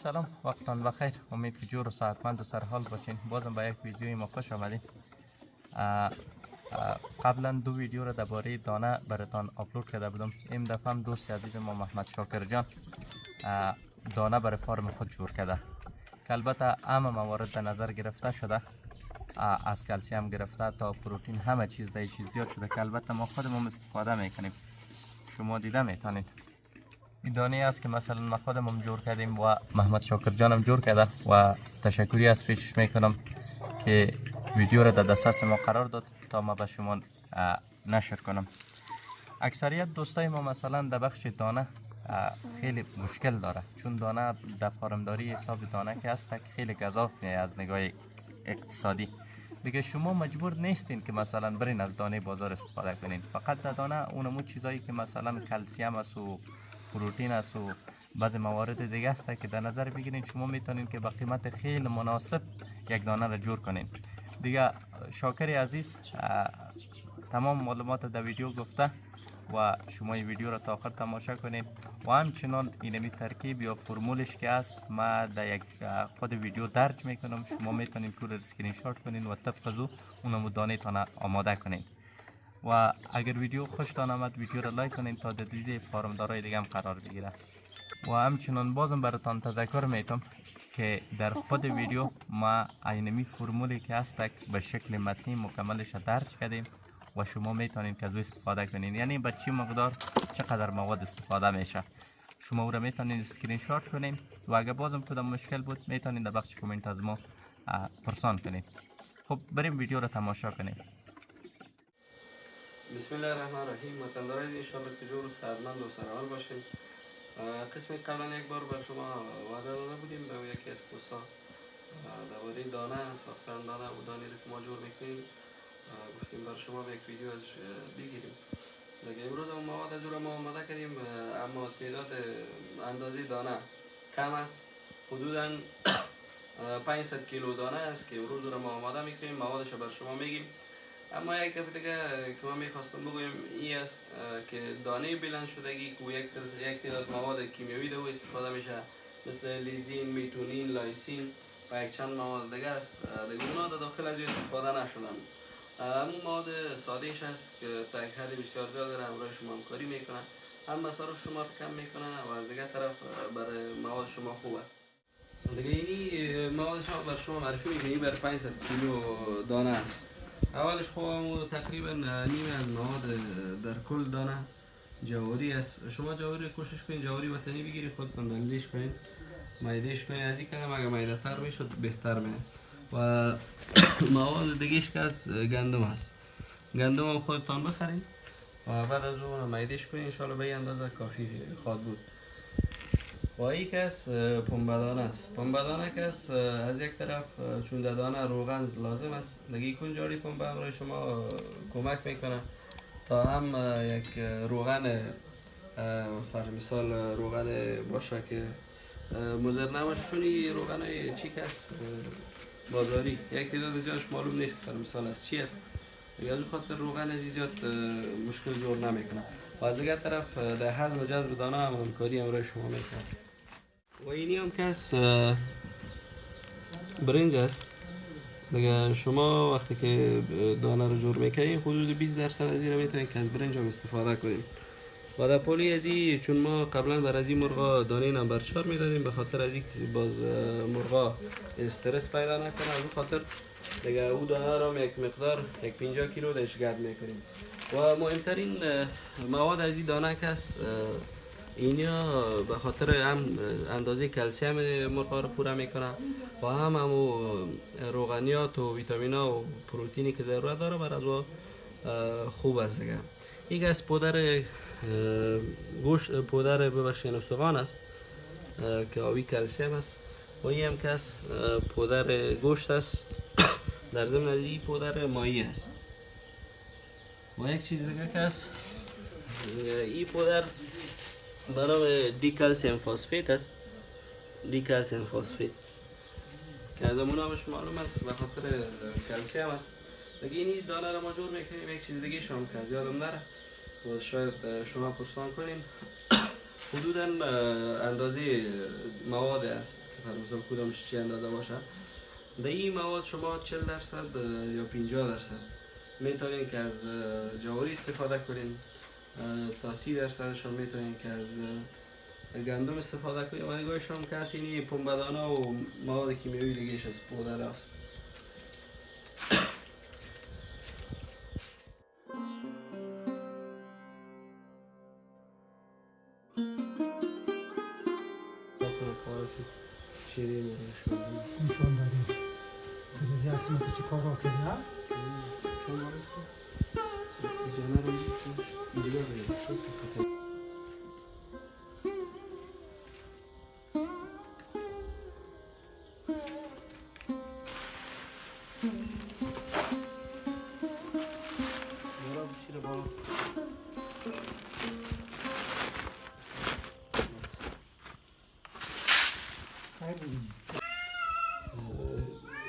سلام، وقتان بخیر. امید که جور و صحتمند و سرحال باشین. بازم با یک ویدیوی ما خوش آمدین. قبلا دو ویدیو را درباره دانه براتان آپلود کرده بودم. این دفعه هم دوست عزیز ما محمد شاکر جان دانه برای فارم خود شروع کرده که البته همه موارد در نظر گرفته شده، از کلسیم گرفته تا پروتئین، همه چیز در چیز زیاد شده که البته ما خودمون استفاده میکنیم. شما دیده میتونید این دانه است که مثلا ما خودمون جور کردیم و محمد شاکر جانم جور کرده و تشکری از پیشش میکنم که ویدیو را در دسترس ما قرار داد تا ما به شما نشر کنم. اکثریت دوستای ما مثلا در بخش دانه خیلی مشکل داره، چون دانه در فارمداری حساب دانه که هست خیلی گزاف میه از نگاه اقتصادی. دیگه شما مجبور نیستین که مثلا برین از دانه بازار استفاده کنین، فقط در دانه اونمو چیزایی که مثلا کلسیم است و پروتئین است و بعضی موارد دیگه است که در نظر بگیرین، شما میتونین که با قیمت خیلی مناسب یک دانه را جور کنین. دیگه شاکر عزیز تمام معلومات در ویدیو گفته و شما این ویدیو را تا آخر تماشا کنین و همچنان اینمی ترکیب یا فرمولش که است ما در یک خود ویدیو درج میکنم. شما میتونین کل اسکرین شات کنین و طبق زو اونمو دانه تان آماده کنین. و اگر ویدیو خوشتان آمد ویدیو را لایک کنین تا دید فارمدارای دیگه هم قرار بگیره. و همچنان بازم براتان تذکر میتم که در خود ویدیو ما اینمی فرمولی که هست به شکل متنی مکملش درج کردیم و شما میتونین که از او استفاده کنین، یعنی به چی مقدار چقدر مواد استفاده میشه. شما او را میتونین اسکرین شات کنین و اگر بازم کدام مشکل بود میتونین در بخش کامنت از ما پرسان کنین. خب بریم ویدیو را تماشا کنیم. بسم الله الرحمن الرحیم. وطندارای ان شاء الله که جور و سرمند و سرحال باشین. قسم قبلا یک بار بر شما وعده داده بودیم به یکی از پست‌ها درباره دانه، ساختن دانه و دانه که ما جور میکنیم، گفتیم بر شما یک ویدیو ازش بگیریم. دیگه امروز اون مواد از ما آماده کردیم، اما تعداد اندازه دانه کم است. حدوداً 500 کیلو دانه است که امروز رو ما آماده میکنیم، موادش بر شما میگیم. اما یک دفعه دیگه که من میخواستم بگویم این است که دانه بلند شدگی که یک تعداد مواد کیمیایی دو استفاده میشه، مثل لیزین، میتونین، لایسین و یک چند مواد دیگه است. دیگه اونا در داخل از استفاده نشدن. همون مواد سادهش است که تا یک حد بسیار زیاد داره همراه شما همکاری میکنه، هم مصارف شما رو کم میکنه و از دیگه طرف برای مواد شما خوب است. دیگه اینی مواد شما بر شما معرفی میکنیم بر 500 کیلو دانه است. اولش خب تقریبا نیمه از مواد در کل دانه جواری است. شما جواری کوشش کنید جواری وطنی بگیرید، خودتون دلیش کنید، مایدهش کنید. از این کدام اگر مایده تر میشد بهتر میاد. و مواد دیگهش که از گندم است، گندم هم خودتان بخرید و بعد از اون مایدهش کنید، انشالله به این اندازه کافی خواهد بود. و این کس پنبه‌دانه است. پنبه‌دانه کس از یک طرف چون در دانه روغن لازم است، دیگه کنجاری پنبه برای شما کمک میکنه تا هم یک روغن فرض مثال روغن باشه که مضر نباشه، چون این روغن چی کس بازاری یک تعداد زیادش معلوم نیست که فرض مثال از چی است، دیگه از خاطر روغن از زیاد مشکل زور نمیکنه. و از دیگر طرف در هضم و جذب دانه هم همکاری همراه شما میکنه. و اینی هم کس برنج است. دیگه شما وقتی که دانه رو جور میکنید حدود 20% از این رو میتونید که از برنج هم استفاده کنید. و در پولی از این چون ما قبلا بر از این مرغا دانه نمبر 4 میدادیم، به خاطر از این باز مرغا استرس پیدا نکنه، از اون خاطر دیگه او دانه رو یک مقدار 50 کیلو درش گرد میکنیم. و مهمترین مواد از این دانه کس اینا به خاطر هم اندازه کلسیم مرغا رو پوره میکنه و همو روغنیات و ویتامین‌ها و پروتئینی که ضرورت داره برای خوب است دیگه. یک از پودر گوشت، پودر ببخشید استخوان است که آبی کلسیم است. و این هم کس پودر گوشت است. در ضمن این پودر مایی است. و یک چیز دیگه کس این پودر به نام دیکلسیم فسفیت است. دیکلسیم فسفیت که از همون نامش معلوم است به خاطر کلسیم است. دیگه این دانه را ما جور میکنیم. یک چیز دیگه شما که از یادم نره و شاید شما پرسان کنین، حدودا اندازه مواد است که مثلا کدامش چی اندازه باشه. در این مواد شما 40% یا 50% میتونین که از جواری استفاده کنین، تا 30% شما میتونین که از گندم استفاده کنین و دیگه شما که از اینی پنبه‌دانه و مواد کیمیایی دیگهش از پودر است. نشان دادیم تلویزیون اصلا تو چی کار را کرده؟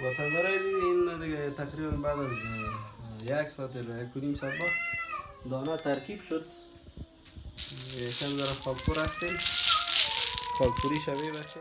وطنداره این دیگه تقریبا بعد از 1 ساعت یا 1.5 ساعت بعد دانه ترکیب شد. یکم ذره خاکپور هستیم، خاکپوری شبیه باشه.